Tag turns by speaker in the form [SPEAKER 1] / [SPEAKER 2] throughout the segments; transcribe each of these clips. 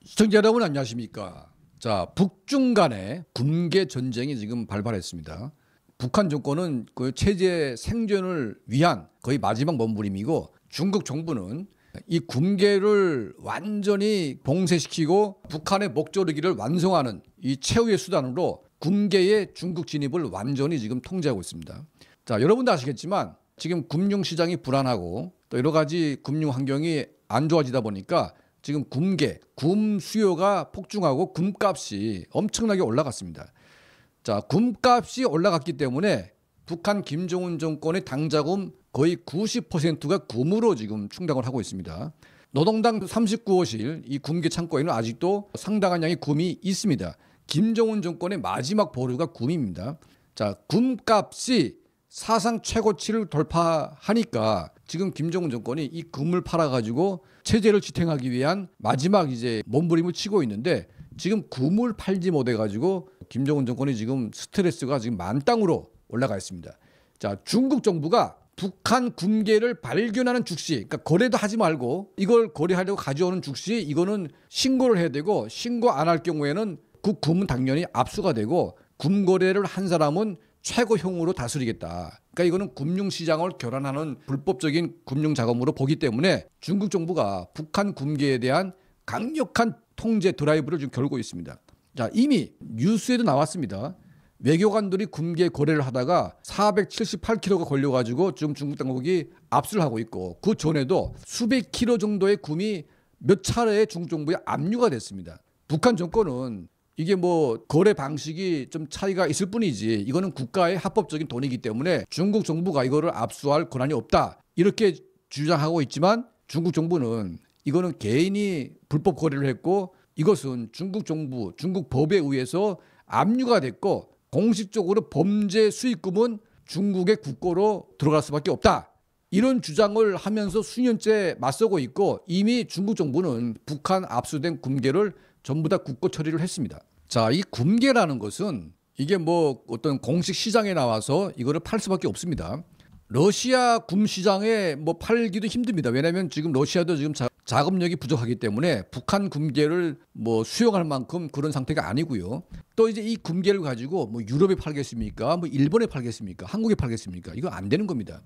[SPEAKER 1] 시청자 여러분 안녕하십니까. 자, 북중 간의 군계 전쟁이 지금 발발했습니다. 북한 정권은 그 체제 생존을 위한 거의 마지막 몸부림이고, 중국 정부는 이 군계를 완전히 봉쇄시키고 북한의 목조르기를 완성하는 이 최후의 수단으로 군계의 중국 진입을 완전히 지금 통제하고 있습니다. 자, 여러분도 아시겠지만 지금 금융시장이 불안하고 또 여러 가지 금융 환경이 안 좋아지다 보니까 지금 금 수요가 폭증하고 금값이 엄청나게 올라갔습니다. 자, 금값이 올라갔기 때문에 북한 김정은 정권의 당자금 거의 90%가 금으로 지금 충당을 하고 있습니다. 노동당 39호실 이 금계 창고에는 아직도 상당한 양의 금이 있습니다. 김정은 정권의 마지막 보루가 금입니다. 자, 금값이 사상 최고치를 돌파하니까 지금 김정은 정권이 이 금을 팔아가지고 체제를 지탱하기 위한 마지막 이제 몸부림을 치고 있는데, 지금 금을 팔지 못해가지고 김정은 정권이 지금 스트레스가 지금 만땅으로 올라가 있습니다. 자, 중국 정부가 북한 금계를 발견하는 즉시, 그러니까 거래도 하지 말고 이걸 거래하려고 가져오는 즉시 이거는 신고를 해야 되고, 신고 안 할 경우에는 그 금은 당연히 압수가 되고 금 거래를 한 사람은 최고형으로 다스리겠다. 그러니까 이거는 금융시장을 교란하는 불법적인 금융자금으로 보기 때문에 중국 정부가 북한 금계에 대한 강력한 통제 드라이브를 지금 걸고 있습니다. 자, 이미 뉴스에도 나왔습니다. 외교관들이 금계 거래를 하다가 478kg가 걸려가지고 지금 중국 당국이 압수를 하고 있고, 그 전에도 수백 킬로 정도의 금이 몇 차례에 중국 정부에 압류가 됐습니다. 북한 정권은 이게 뭐 거래 방식이 좀 차이가 있을 뿐이지 이거는 국가의 합법적인 돈이기 때문에 중국 정부가 이거를 압수할 권한이 없다, 이렇게 주장하고 있지만, 중국 정부는 이거는 개인이 불법 거래를 했고 이것은 중국 정부, 중국 법에 의해서 압류가 됐고 공식적으로 범죄 수익금은 중국의 국고로 들어갈 수밖에 없다, 이런 주장을 하면서 수년째 맞서고 있고, 이미 중국 정부는 북한 압수된 금계를 전부 다 국고 처리를 했습니다. 자, 이 금계라는 것은 이게 뭐 어떤 공식 시장에 나와서 이거를 팔 수밖에 없습니다. 러시아 금 시장에 뭐 팔기도 힘듭니다. 왜냐하면 지금 러시아도 지금 자금력이 부족하기 때문에 북한 금계를 뭐 수용할 만큼 그런 상태가 아니고요. 또 이제 이 금계를 가지고 뭐 유럽에 팔겠습니까? 뭐 일본에 팔겠습니까? 한국에 팔겠습니까? 이거 안 되는 겁니다.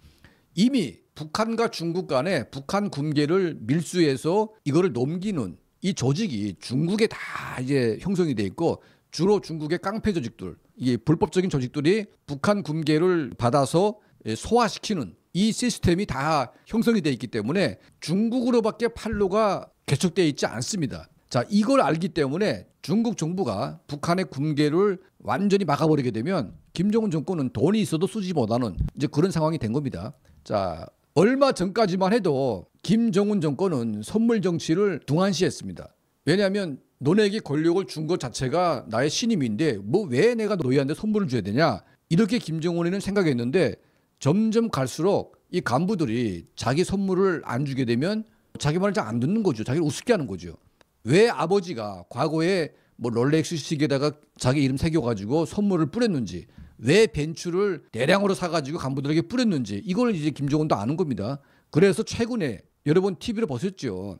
[SPEAKER 1] 이미 북한과 중국 간에 북한 금계를 밀수해서 이거를 넘기는 이 조직이 중국에 다 이제 형성이 돼 있고, 주로 중국의 깡패 조직들, 이게 불법적인 조직들이 북한 금계를 받아서 소화시키는 이 시스템이 다 형성이 돼 있기 때문에 중국으로밖에 판로가 개척되어 있지 않습니다. 자, 이걸 알기 때문에 중국 정부가 북한의 금계를 완전히 막아버리게 되면 김정은 정권은 돈이 있어도 쓰지 못하는 이제 그런 상황이 된 겁니다. 자, 얼마 전까지만 해도 김정은 정권은 선물 정치를 등한시했습니다. 왜냐하면 너네에게 권력을 준 것 자체가 나의 신임인데 뭐 왜 내가 너희한테 선물을 줘야 되냐, 이렇게 김정은이는 생각했는데, 점점 갈수록 이 간부들이 자기 선물을 안 주게 되면 자기 말을 잘 안 듣는 거죠. 자기를 우습게 하는 거죠. 왜 아버지가 과거에 뭐 롤렉스 시계에다가 자기 이름 새겨가지고 선물을 뿌렸는지, 왜 벤츠를 대량으로 사가지고 간부들에게 뿌렸는지, 이걸 이제 김정은도 아는 겁니다. 그래서 최근에 여러분 TV로 보셨죠.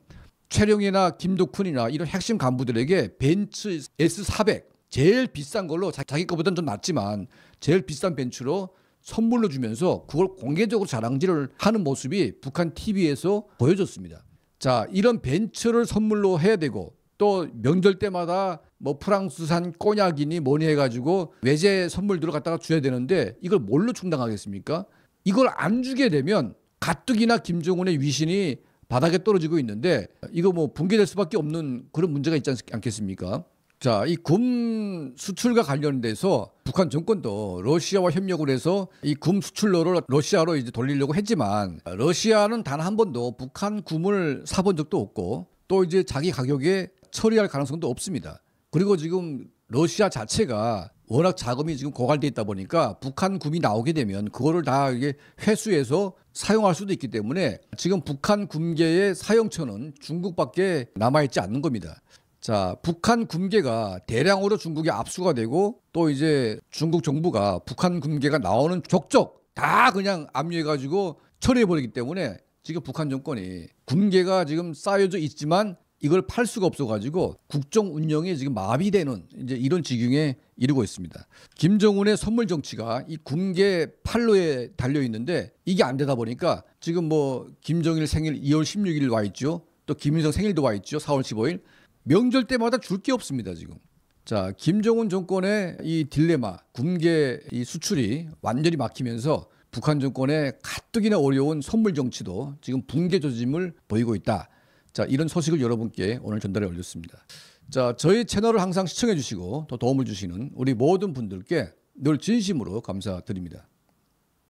[SPEAKER 1] 최룡이나 김덕훈이나 이런 핵심 간부들에게 벤츠 S400 제일 비싼 걸로, 자기 거보다는 좀 낫지만 제일 비싼 벤츠로 선물로 주면서 그걸 공개적으로 자랑질을 하는 모습이 북한 TV에서 보여졌습니다. 자, 이런 벤츠를 선물로 해야 되고, 또 명절 때마다 뭐 프랑스산 꼬냑이니 뭐니 해가지고 외제 선물들을 갖다가 줘야 되는데 이걸 뭘로 충당하겠습니까? 이걸 안 주게 되면 가뜩이나 김정은의 위신이 바닥에 떨어지고 있는데 이거 뭐 붕괴될 수밖에 없는 그런 문제가 있지 않겠습니까? 자, 이 금 수출과 관련돼서 북한 정권도 러시아와 협력을 해서 이 금 수출로를 러시아로 이제 돌리려고 했지만, 러시아는 단 한 번도 북한 금을 사본 적도 없고 또 이제 자기 가격에 처리할 가능성도 없습니다. 그리고 지금 러시아 자체가 워낙 자금이 지금 고갈돼 있다 보니까 북한 금이 나오게 되면 그거를 다 이게 회수해서 사용할 수도 있기 때문에 지금 북한 금계의 사용처는 중국밖에 남아있지 않는 겁니다. 자, 북한 금계가 대량으로 중국에 압수가 되고, 또 이제 중국 정부가 북한 금계가 나오는 족족 다 그냥 압류해가지고 처리해버리기 때문에 지금 북한 정권이 금계가 지금 쌓여져 있지만 이걸 팔 수가 없어가지고 국정 운영이 지금 마비되는 이제 이런 지경에 이르고 있습니다. 김정은의 선물 정치가 이 군계 판로에 달려 있는데 이게 안 되다 보니까 지금 뭐 김정일 생일 2월 16일 와 있죠. 또 김일성 생일도 와 있죠. 4월 15일. 명절 때마다 줄 게 없습니다, 지금. 자, 김정은 정권의 이 딜레마, 군계 이 수출이 완전히 막히면서 북한 정권의 가뜩이나 어려운 선물 정치도 지금 붕괴 조짐을 보이고 있다. 자, 이런 소식을 여러분께 오늘 전달해 올렸습니다. 자, 저희 채널을 항상 시청해 주시고 또 도움을 주시는 우리 모든 분들께 늘 진심으로 감사드립니다.